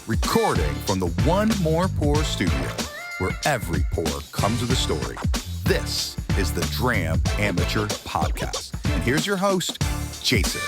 recording from the One More Pour studio, where every pour comes with a story. This is the Dram Amateur Podcast. And here's your host, Jason.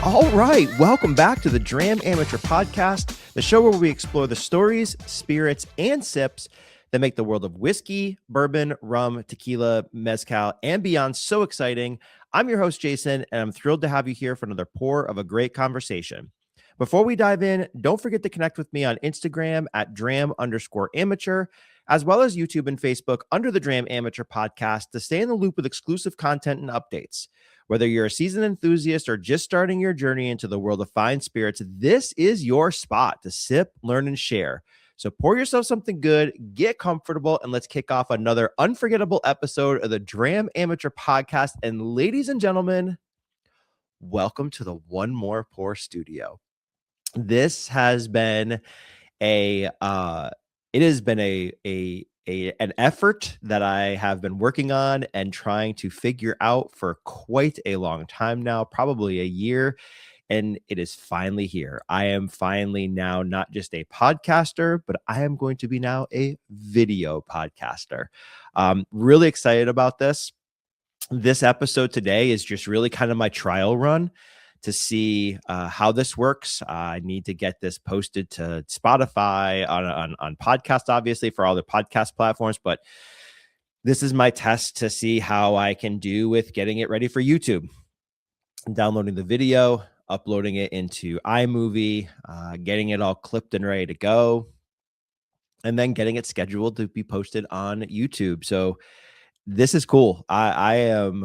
All right, welcome back to the Dram Amateur Podcast, the show where we explore the stories, spirits, and sips that make the world of whiskey, bourbon, rum, tequila, mezcal, and beyond so exciting. I'm your host, Jason, and I'm thrilled to have you here for another pour of a great conversation. Before we dive in, don't forget to connect with me on Instagram at Dram_amateur, as well as YouTube and Facebook under the Dram Amateur Podcast to stay in the loop with exclusive content and updates. Whether you're a seasoned enthusiast or just starting your journey into the world of fine spirits, this is your spot to sip, learn, and share. So pour yourself something good, get comfortable, and let's kick off another unforgettable episode of the Dram Amateur Podcast. And ladies and gentlemen, welcome to the One More Pour studio. This has been an effort that I have been working on and trying to figure out for quite a long time now, probably a year. And it is finally here. I am finally now not just a podcaster, but I am going to be now a video podcaster. Really excited about this. This episode today is just really kind of my trial run to see how this works. I need to get this posted to Spotify on podcast, obviously, for all the podcast platforms. But this is my test to see how I can do with getting it ready for YouTube. Downloading the video, uploading it into iMovie, getting it all clipped and ready to go, and then getting it scheduled to be posted on YouTube. So this is cool. I'm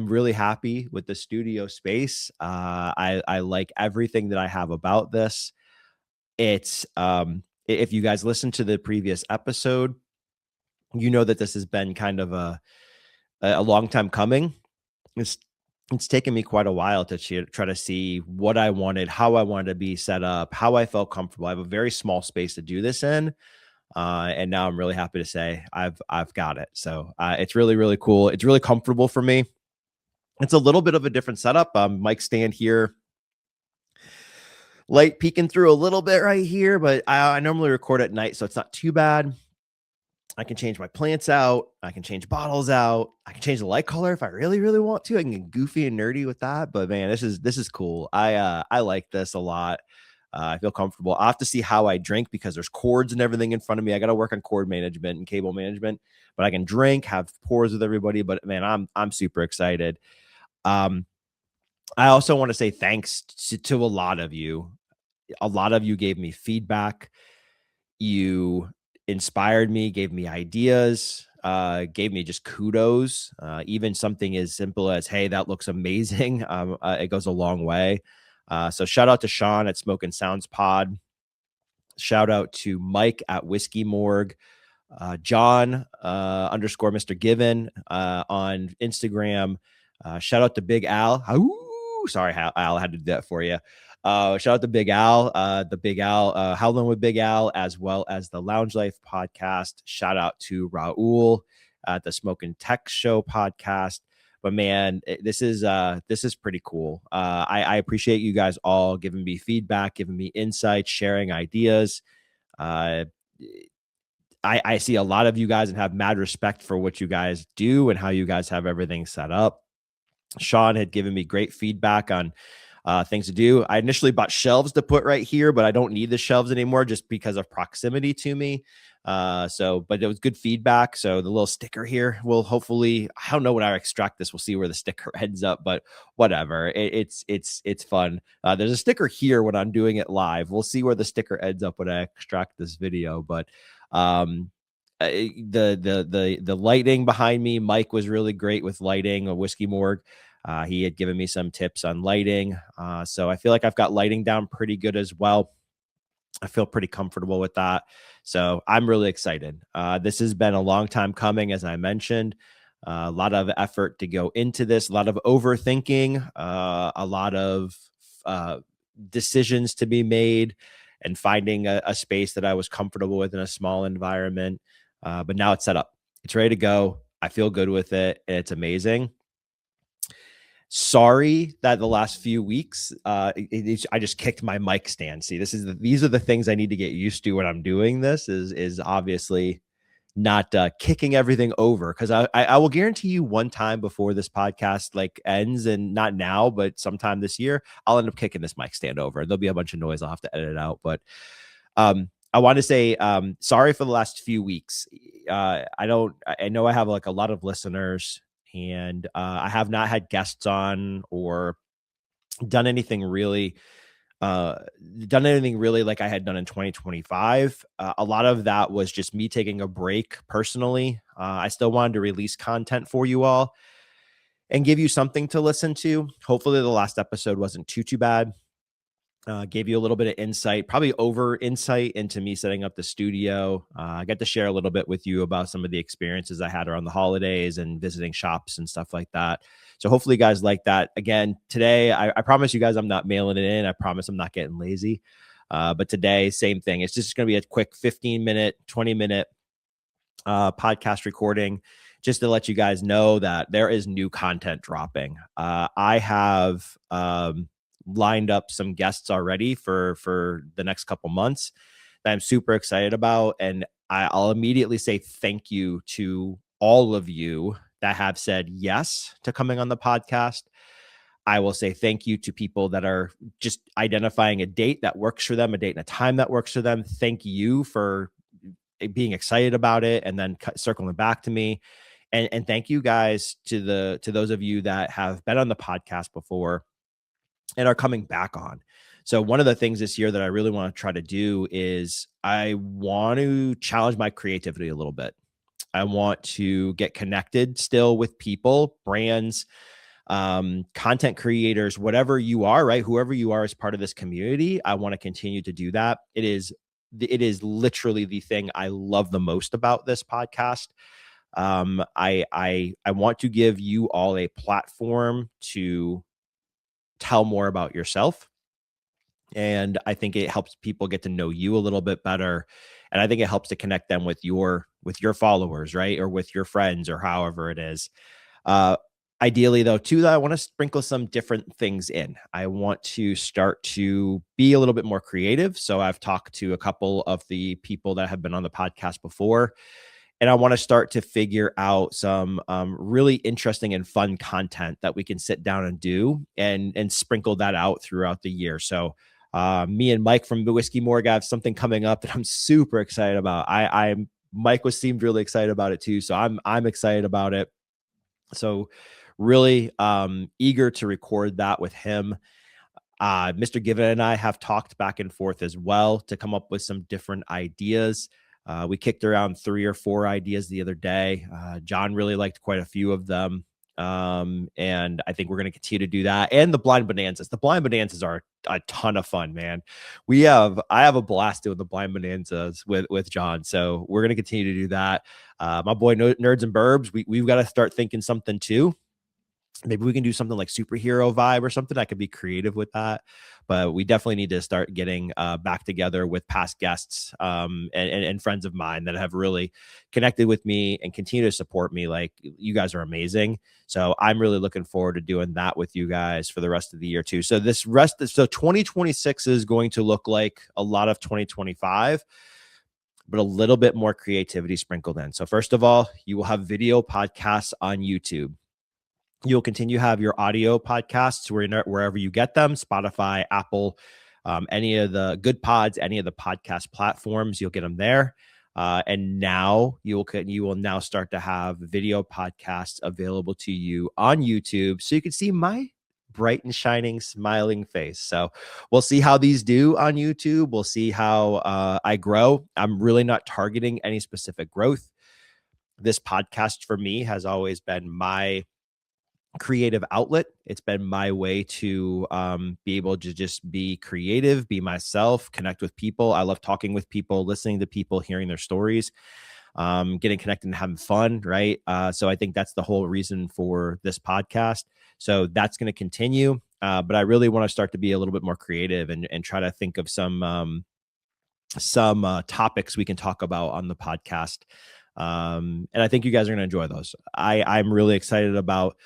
really happy with the studio space. I like everything that I have about this. It's if you guys listen to the previous episode, you know that this has been kind of a long time coming. It's taken me quite a while to try to see what I wanted, how I wanted to be set up, how I felt comfortable. I have a very small space to do this in. And now I'm really happy to say I've got it. So it's really, really cool. It's really comfortable for me. It's a little bit of a different setup. Mic stand here, light peeking through a little bit right here, but I normally record at night, so it's not too bad. I can change my plants out. I can change bottles out. I can change the light color if I really, really want to. I can get goofy and nerdy with that. But man, this is cool. I like this a lot. I feel comfortable. I'll have to see how I drink because there's cords and everything in front of me. I got to work on cord management and cable management, but I can drink, have pours with everybody. But man, I'm super excited. I also want to say thanks to a lot of you. A lot of you gave me feedback. You inspired me, gave me ideas, gave me just kudos. Even something as simple as, hey, that looks amazing. It goes a long way. So shout out to Sean at Smoke and Sounds Pod. Shout out to Mike at Whiskey Morgue. John _Mr. Given on Instagram. Shout out to Big Al. Ooh, sorry, Al, I had to do that for you. Shout out to Big Al, Howlin' with Big Al, as well as the Lounge Life podcast. Shout out to Raul at the Smoke and Tech Show podcast. But man, this is pretty cool. I appreciate you guys all giving me feedback, giving me insights, sharing ideas. I see a lot of you guys and have mad respect for what you guys do and how you guys have everything set up. Sean had given me great feedback on things to do. I initially bought shelves to put right here, but I don't need the shelves anymore just because of proximity to me. But it was good feedback. So the little sticker here will hopefully, I don't know when I extract this, we'll see where the sticker ends up, but whatever. It's fun. There's a sticker here when I'm doing it live. We'll see where the sticker ends up when I extract this video. But the lighting behind me, Mike was really great with lighting, a Whiskey Morgue. He had given me some tips on lighting. So I feel like I've got lighting down pretty good as well. I feel pretty comfortable with that. So I'm really excited. This has been a long time coming, as I mentioned. A lot of effort to go into this, a lot of overthinking, a lot of decisions to be made, and finding a space that I was comfortable with in a small environment. But now it's set up. It's ready to go. I feel good with it. And it's amazing. Sorry that the last few weeks, I just kicked my mic stand. See, these are the things I need to get used to when I'm doing this. Is obviously not kicking everything over, because I will guarantee you one time before this podcast like ends, and not now, but sometime this year, I'll end up kicking this mic stand over. There'll be a bunch of noise. I'll have to edit it out, but I want to say sorry for the last few weeks. I know I have like a lot of listeners, and I have not had guests on or done anything really like I had done in 2025. A lot of that was just me taking a break personally. I still wanted to release content for you all and give you something to listen to. Hopefully the last episode wasn't too bad. Gave you a little bit of insight, probably over insight into me setting up the studio. I got to share a little bit with you about some of the experiences I had around the holidays and visiting shops and stuff like that. So hopefully you guys like that. Again, today, I promise you guys I'm not mailing it in. I promise I'm not getting lazy. But today, same thing. It's just going to be a quick 15-minute, 20-minute podcast recording, just to let you guys know that there is new content dropping. I have lined up some guests already for the next couple months that I'm super excited about. And I'll immediately say thank you to all of you that have said yes to coming on the podcast. I will say thank you to people that are just identifying a date that works for them, a date and a time that works for them. Thank you for being excited about it and then circling back to me. And thank you guys to those of you that have been on the podcast before and are coming back on. So one of the things this year that I really want to try to do is I want to challenge my creativity a little bit. I want to get connected still with people, brands, content creators, whatever you are, right? Whoever you are as part of this community, I want to continue to do that. It is literally the thing I love the most about this podcast. I want to give you all a platform to tell more about yourself. And I think it helps people get to know you a little bit better. And I think it helps to connect them with your followers, right? Or with your friends, or however it is. Ideally though, too, that I want to sprinkle some different things in. I want to start to be a little bit more creative. So I've talked to a couple of the people that have been on the podcast before, and I want to start to figure out some really interesting and fun content that we can sit down and do and sprinkle that out throughout the year. So me and Mike from the Whiskey Morgue have something coming up that I'm super excited about. Mike seemed really excited about it too. So I'm excited about it. So really eager to record that with him. Mr. Given and I have talked back and forth as well to come up with some different ideas. We kicked around 3 or 4 ideas the other day. John really liked quite a few of them. And I think we're going to continue to do that. And the blind bonanzas. The blind bonanzas are a ton of fun, man. I have a blast doing the blind bonanzas with John. So we're going to continue to do that. My boy Nerds and Burbs, we've got to start thinking something too. Maybe we can do something like superhero vibe or something. I could be creative with that, but we definitely need to start getting back together with past guests and friends of mine that have really connected with me and continue to support me. Like, you guys are amazing. So I'm really looking forward to doing that with you guys for the rest of the year too. So 2026 is going to look like a lot of 2025, but a little bit more creativity sprinkled in. So first of all, you will have video podcasts on YouTube. You'll continue to have your audio podcasts wherever you get them, Spotify, Apple, any of the good pods, any of the podcast platforms, you'll get them there. And now you will now start to have video podcasts available to you on YouTube, so you can see my bright and shining, smiling face. So we'll see how these do on YouTube. We'll see how I grow. I'm really not targeting any specific growth. This podcast for me has always been my creative outlet. It's been my way to be able to just be creative, be myself, connect with people. I love talking with people, listening to people, hearing their stories, getting connected and having fun, right? So I think that's the whole reason for this podcast. So that's going to continue. But I really want to start to be a little bit more creative and try to think of some topics we can talk about on the podcast. And I think you guys are going to enjoy those. I'm really excited about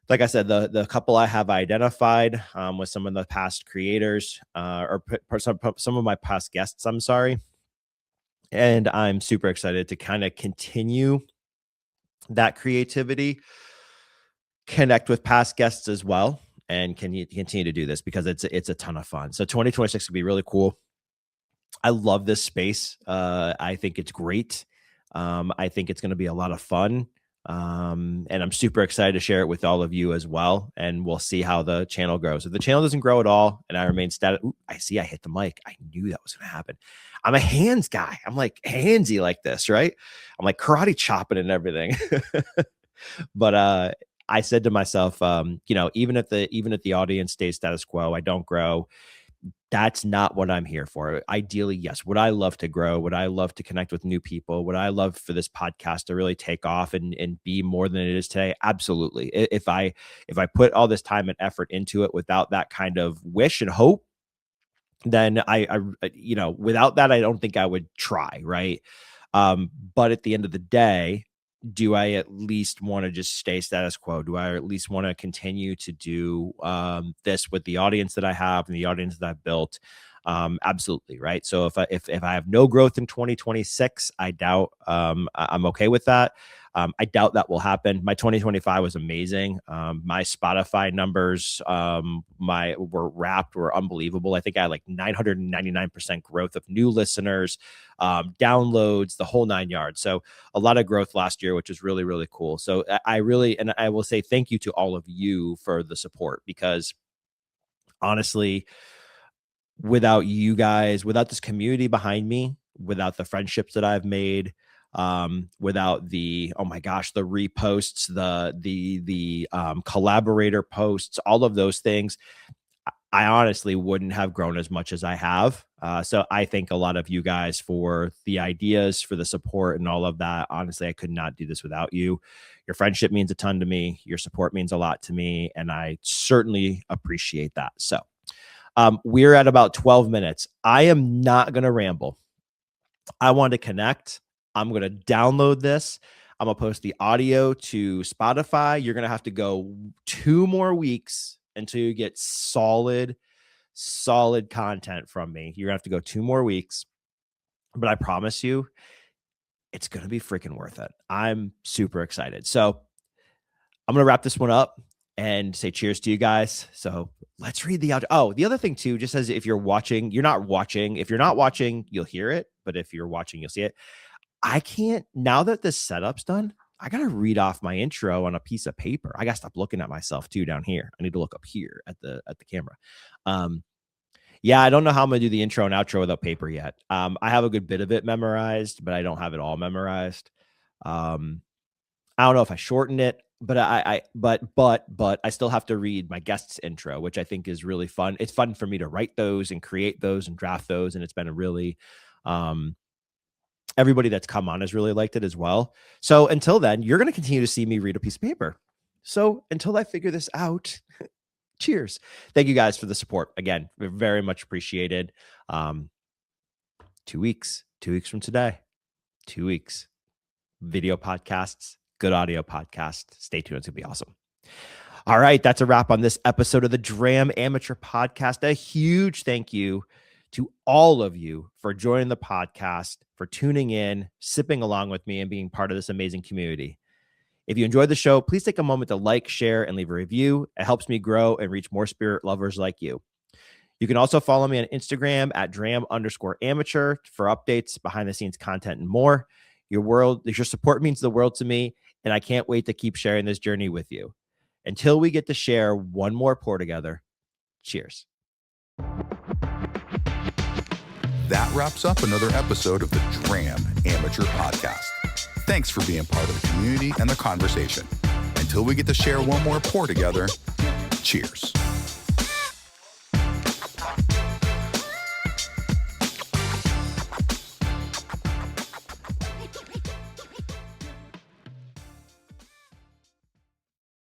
like I said, the couple I have identified with some of the past creators or some of my past guests, I'm sorry. And I'm super excited to kind of continue that creativity, connect with past guests as well, and can you continue to do this because it's a ton of fun. So 2026 will be really cool. I love this space. I think it's great. I think it's going to be a lot of fun. And I'm super excited to share it with all of you as well. And we'll see how the channel grows. If the channel doesn't grow at all and I remain static, I see I hit the mic. I knew that was going to happen. I'm a hands guy. I'm like handsy like this, right? I'm like karate chopping and everything. But I said to myself, even if the audience stays status quo, I don't grow. That's not what I'm here for. Ideally, yes. Would I love to grow? Would I love to connect with new people? Would I love for this podcast to really take off and be more than it is today? Absolutely. If I put all this time and effort into it without that kind of wish and hope, then I without that, I don't think I would try. Right. But at the end of the day, do I at least want to just stay status quo? Do I at least want to continue to do this with the audience that I have and the audience that I've built? Absolutely. Right. So if I have no growth in 2026, I doubt I'm okay with that. I doubt that will happen. My 2025 was amazing. My Spotify numbers, were unbelievable. I think I had like 999% growth of new listeners, downloads, the whole 9 yards. So a lot of growth last year, which is really, really cool. So I will say thank you to all of you for the support, because honestly, without you guys, without this community behind me, without the friendships that I've made, without the reposts, the collaborator posts, all of those things, I honestly wouldn't have grown as much as I have. So I thank a lot of you guys for the ideas, for the support and all of that. Honestly, I could not do this without you. Your friendship means a ton to me. Your support means a lot to me, and I certainly appreciate that. So we're at about 12 minutes. I am not going to ramble. I want to connect. I'm going to download this. I'm going to post the audio to Spotify. You're going to have to go 2 more weeks until you get solid content from me. You're going to have to go 2 more weeks, but I promise you, it's going to be freaking worth it. I'm super excited. So I'm going to wrap this one up and say cheers to you guys. So let's read the audio. Oh, the other thing too, just as if you're watching, you're not watching. If you're not watching, you'll hear it. But if you're watching, you'll see it. I can't, now that this setup's done, I got to read off my intro on a piece of paper. I got to stop looking at myself too down here. I need to look up here at the camera. Yeah, I don't know how I'm going to do the intro and outro without paper yet. I have a good bit of it memorized, but I don't have it all memorized. I don't know if I shortened it, but I still have to read my guest's intro, which I think is really fun. It's fun for me to write those and create those and draft those. And it's been a really, everybody that's come on has really liked it as well. So until then, you're going to continue to see me read a piece of paper. So until I figure this out, cheers. Thank you guys for the support. Again, very much appreciated. 2 weeks from today, 2 weeks, video podcasts, good audio podcast. Stay tuned. It's going to be awesome. All right. That's a wrap on this episode of the Dram Amateur Podcast. A huge thank you to all of you for joining the podcast, for tuning in, sipping along with me, and being part of this amazing community. If you enjoyed the show, please take a moment to like, share, and leave a review. It helps me grow and reach more spirit lovers like you. You can also follow me on Instagram at Dram_amateur for updates, behind the scenes content, and more. Your support means the world to me, and I can't wait to keep sharing this journey with you. Until we get to share one more pour together, cheers. That wraps up another episode of the Dram Amateur Podcast. Thanks for being part of the community and the conversation. Until we get to share one more pour together, cheers.